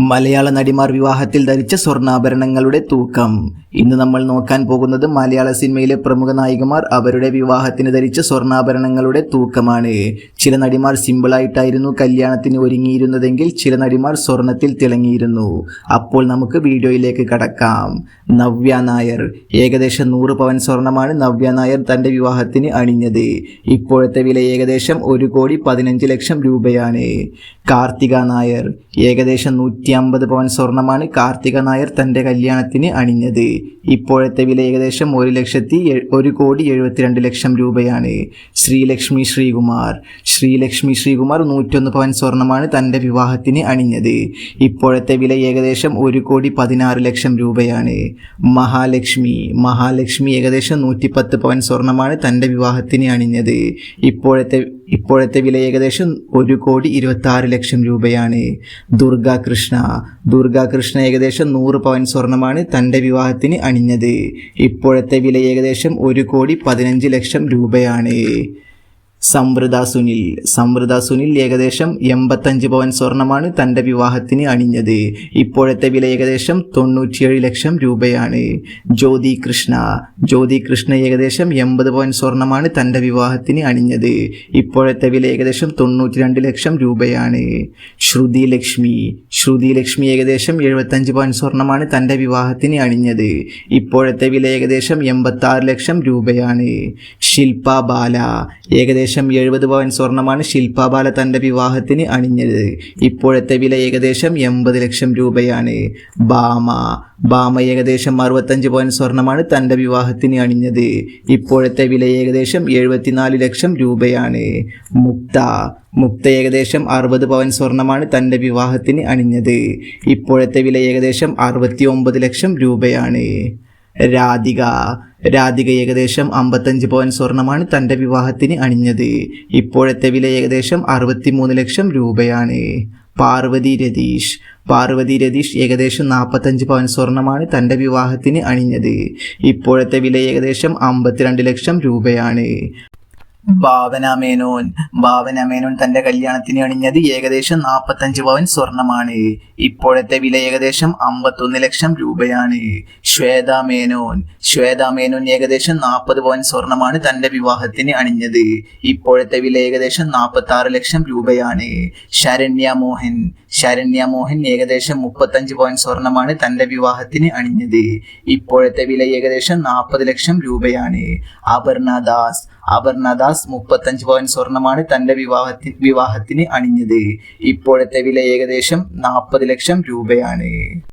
മലയാള നടിമാർ വിവാഹത്തിൽ ധരിച്ച സ്വർണ്ണാഭരണങ്ങളുടെ തൂക്കം. ഇന്ന് നമ്മൾ നോക്കാൻ പോകുന്നത് മലയാള സിനിമയിലെ പ്രമുഖ നായികമാർ അവരുടെ വിവാഹത്തിന് ധരിച്ച സ്വർണ്ണാഭരണങ്ങളുടെ തൂക്കമാണ്. ചില നടിമാർ സിമ്പിളായിട്ടായിരുന്നു കല്യാണത്തിന് ഒരുങ്ങിയിരുന്നതെങ്കിൽ ചില നടിമാർ സ്വർണത്തിൽ തിളങ്ങിയിരുന്നു. അപ്പോൾ നമുക്ക് വീഡിയോയിലേക്ക് കടക്കാം. നവ്യ നായർ. ഏകദേശം 100 പവൻ സ്വർണമാണ് നവ്യ നായർ തൻ്റെ വിവാഹത്തിന് അണിഞ്ഞത്. ഇപ്പോഴത്തെ വില ഏകദേശം 1,15,00,000 രൂപയാണ്. കാർത്തിക നായർ. ഏകദേശം 150 പവൻ സ്വർണമാണ് കാർത്തിക നായർ തൻ്റെ കല്യാണത്തിന് അണിഞ്ഞത്. ഇപ്പോഴത്തെ വില ഏകദേശം 1,72,00,000 രൂപയാണ്. ശ്രീലക്ഷ്മി ശ്രീകുമാർ. ശ്രീലക്ഷ്മി ശ്രീകുമാർ 101 പവൻ സ്വർണമാണ് തൻ്റെ വിവാഹത്തിന് അണിഞ്ഞത്. ഇപ്പോഴത്തെ വില ഏകദേശം 1,16,00,000 രൂപയാണ്. മഹാലക്ഷ്മി. മഹാലക്ഷ്മി ഏകദേശം 110 പവൻ സ്വർണമാണ് തൻ്റെ വിവാഹത്തിന് അണിഞ്ഞത്. ഇപ്പോഴത്തെ വില ഏകദേശം 1,26,00,000 രൂപയാണ്. ദുർഗാകൃഷ്ണ. ദുർഗാകൃഷ്ണ ഏകദേശം 100 പവൻ സ്വർണമാണ് തൻ്റെ വിവാഹത്തിന് അണിഞ്ഞത്. ഇപ്പോഴത്തെ വില ഏകദേശം 1,15,00,000 രൂപയാണ്. സമൃദ്ധ സുനിൽ. സമൃദ്ധ സുനിൽ ഏകദേശം 85 പവൻ സ്വർണമാണ് തൻ്റെ വിവാഹത്തിന് അണിഞ്ഞത്. ഇപ്പോഴത്തെ വില ഏകദേശം 97,00,000 രൂപയാണ്. ജ്യോതി കൃഷ്ണ. ജ്യോതി കൃഷ്ണ ഏകദേശം 80 പവൻ സ്വർണമാണ് തൻ്റെ വിവാഹത്തിന് അണിഞ്ഞത്. ഇപ്പോഴത്തെ വില ഏകദേശം 92,00,000 രൂപയാണ്. ശ്രുതി ലക്ഷ്മി. ശ്രുതി ലക്ഷ്മി ഏകദേശം 75 പവൻ സ്വർണമാണ് തൻ്റെ വിവാഹത്തിന് അണിഞ്ഞത്. ഇപ്പോഴത്തെ വില ഏകദേശം 86,00,000 രൂപയാണ്. ശില്പ ബാല. ഏകദേശം 70 പവൻ സ്വർണമാണ് ശില്പ ബാല തൻ്റെ വിവാഹത്തിന് അണിഞ്ഞത്. ഇപ്പോഴത്തെ വില ഏകദേശം 80,00,000 രൂപയാണ്. ഭാമ. ഭാമ ഏകദേശം 65 പവൻ സ്വർണമാണ് തൻ്റെ വിവാഹത്തിന് അണിഞ്ഞത്. ഇപ്പോഴത്തെ വില ഏകദേശം 74,00,000 രൂപയാണ്. മുക്ത. മുക്ത ഏകദേശം 60 പവൻ സ്വർണമാണ് തൻ്റെ വിവാഹത്തിന് അണിഞ്ഞത്. ഇപ്പോഴത്തെ വില ഏകദേശം 69,00,000 രൂപയാണ്. രാധിക. രാധിക ഏകദേശം 55 പവൻ സ്വർണമാണ് തൻ്റെ വിവാഹത്തിന് അണിഞ്ഞത്. ഇപ്പോഴത്തെ വില ഏകദേശം 63,00,000 രൂപയാണ്. പാർവതി രതീഷ്. പാർവതി രതീഷ് ഏകദേശം 45 പവൻ സ്വർണമാണ് തൻ്റെ വിവാഹത്തിന് അണിഞ്ഞത്. ഇപ്പോഴത്തെ വില ഏകദേശം 52,00,000 രൂപയാണ്. ഭാവന മേനോൻ. ഭാവന മേനോൻ തൻ്റെ കല്യാണത്തിന് അണിഞ്ഞത് ഏകദേശം 45 പവൻ സ്വർണമാണ്. ഇപ്പോഴത്തെ വില ഏകദേശം 51,00,000 രൂപയാണ്. ശ്വേത മേനോൻ. ശ്വേത മേനോൻ ഏകദേശം 40 പവൻ സ്വർണമാണ് തൻ്റെ വിവാഹത്തിന് അണിഞ്ഞത്. ഇപ്പോഴത്തെ വില ഏകദേശം 46,00,000 രൂപയാണ്. ശരണ്യ മോഹൻ. ശരണ്യ മോഹൻ ഏകദേശം 35 പവൻ സ്വർണമാണ് തൻ്റെ വിവാഹത്തിന് അണിഞ്ഞത്. ഇപ്പോഴത്തെ വില ഏകദേശം 40,00,000 രൂപയാണ്. അപർണ ദാസ്. അപർണ ദാസ് 35 പവൻ സ്വർണമാണ് തൻ്റെ വിവാഹത്തിന് അണിഞ്ഞത്. ഇപ്പോഴത്തെ വില ഏകദേശം 40,00,000 രൂപയാണ്.